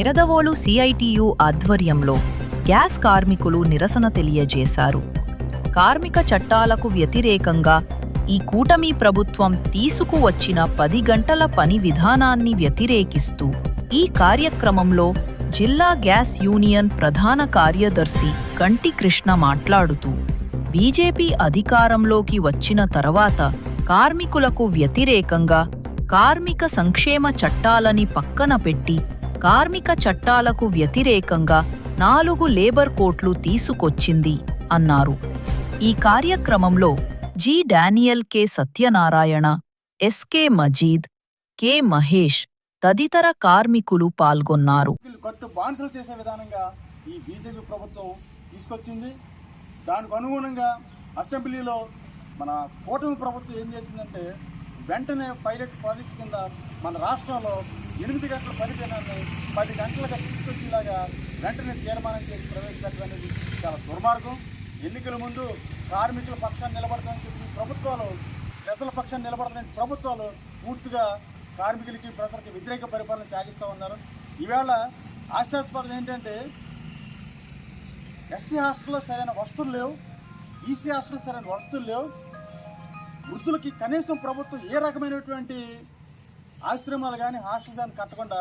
Nidadavolu CITU ఆధ్వర్యంలో gas కార్మికులు నిరసన తెలియజేశారు. కార్మిక చట్టాలకు వ్యతిరేకంగా ఈ కూటమి ప్రభుత్వం తీసుకువచ్చిన 10 గంటల పని విధానాన్ని వ్యతిరేకిస్తూ ఈ కార్యక్రమంలో జిల్లా గ్యాస్ యూనియన్ ప్రధాన కార్యదర్శి కంటి కృష్ణ మాట్లాడుతూ, బీజేపీ అధికారంలోకి వచ్చిన తర్వాత కార్మికులకు వ్యతిరేకంగా కార్మిక సంక్షేమ చట్టాలని పక్కన పెట్టి కార్మిక చట్టాలకు వ్యతిరేకంగా 4 లేబర్ కోడ్లు తీసుకొచ్చింది అన్నారు. ఈ కార్యక్రమంలో G Daniel, K Satyanarayana, SK Majeed, K Mahesh తదితర కార్మికులు పాల్గొన్నారు. కట్టు బాన్సులు చేసే విధానంగా ఈ బీజేపీ ప్రభుత్వం తీసుకొచ్చింది. దానికి అనుగుణంగా అసెంబ్లీలో మన కూటమి ప్రభుత్వం ఏం చేసిందంటే, వెంటనే పైలట్ ప్రాజెక్ట్ కింద మన రాష్ట్రంలో 8 గంటల పనిదినాన్ని 10 గంటలుగా తీసుకొచ్చేలాగా వెంటనే తీర్మానం చేసి ప్రవేశపెట్టడం అనేది చాలా దుర్మార్గం. ఎన్నికల ముందు కార్మికుల పక్షాన్ని నిలబడతామని చెప్పి ప్రభుత్వాలు, ప్రజల పక్షాన్ని నిలబడతామని ప్రభుత్వాలు పూర్తిగా కార్మికులకి, ప్రజలకి వ్యతిరేక పరిపాలన సాగిస్తూ ఉన్నారు. ఈవేళ ఆశాస్పదం ఏంటంటే, ఎస్సీ హాస్టల్లో సరైన వస్తువులు లేవు, ఈసీ హాస్టల్లో సరైన వస్తువులు లేవు. వృద్ధులకి కనీసం ప్రభుత్వం ఏ రకమైనటువంటి ఆశ్రమాలు కానీ హాస్టల్ కానీ కట్టకుండా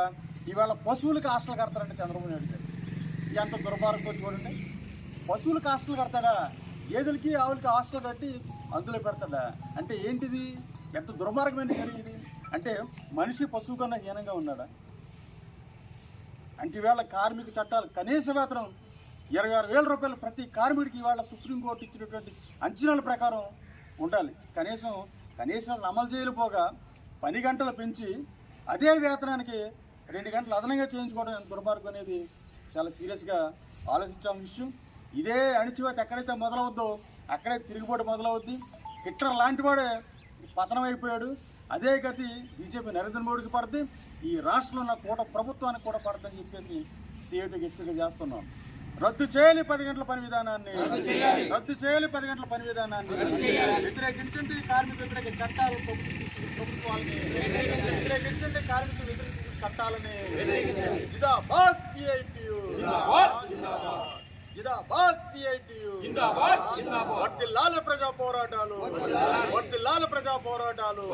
ఈవేళ పశువులకి హాస్టల్ కడతారంటే చంద్రబాబు నాయుడు గారు. ఎంత దుర్మార్గం చూడండి. పశువులకి హాస్టల్ కడతాడా? గేదెలకి, ఆవులకి హాస్టల్ కట్టి అందులో పెడతాడా? అంటే ఏంటిది? ఎంత దుర్మార్గమైన చర్య ఇది? అంటే మనిషి పశువు కన్నా హీనంగా ఉన్నాడా? అంటే ఈవేళ కార్మిక చట్టాలు కనీస వేతనం 26,000 రూపాయలు ప్రతి కార్మికుడికి ఇవాళ సుప్రీంకోర్టు ఇచ్చినటువంటి అంచనాల ప్రకారం ఉండాలి. కనీసం అమలు చేయలేకపోగా 10 గంటలు పెంచి అదే వేతనానికి 2 గంటలు అదనంగా చేయించుకోవడం ఎంత దుర్మార్గం అనేది చాలా సీరియస్గా ఆలోచించాల్సిన విషయం. ఇదే అణిచివేత ఎక్కడైతే మొదలవుద్దో అక్కడే తిరుగుబాటు మొదలవుద్ది. హిట్లర్ లాంటి వాడే పతనం అయిపోయాడు. అదే గతి బీజేపీ నరేంద్ర మోడీకి పడుతుంది, ఈ రాష్ట్రంలో ఉన్న ప్రభుత్వానికి కూడా పడుతుందని చెప్పేసి సిఐటికి హెచ్చరిక చేస్తున్నాం. రద్దు చేయాలి 10 గంటల పని విధానాన్ని, రద్దు చేయాలి 10 గంటల పని విధానాన్ని. వ్యతిరేకించండి కార్మిక వ్యతిరేక చట్టాలు, ప్రభుత్వాలని వ్యతిరేకించండి, కార్మిక వ్యతిరేక చట్టాలని. జిందాబాద్ సిఐటియు, జిందాబాద్ సిఐటియు, వర్ధిల్లాలి ప్రజా పోరాటాలు, వర్ధిల్లాలి ప్రజా పోరాటాలు.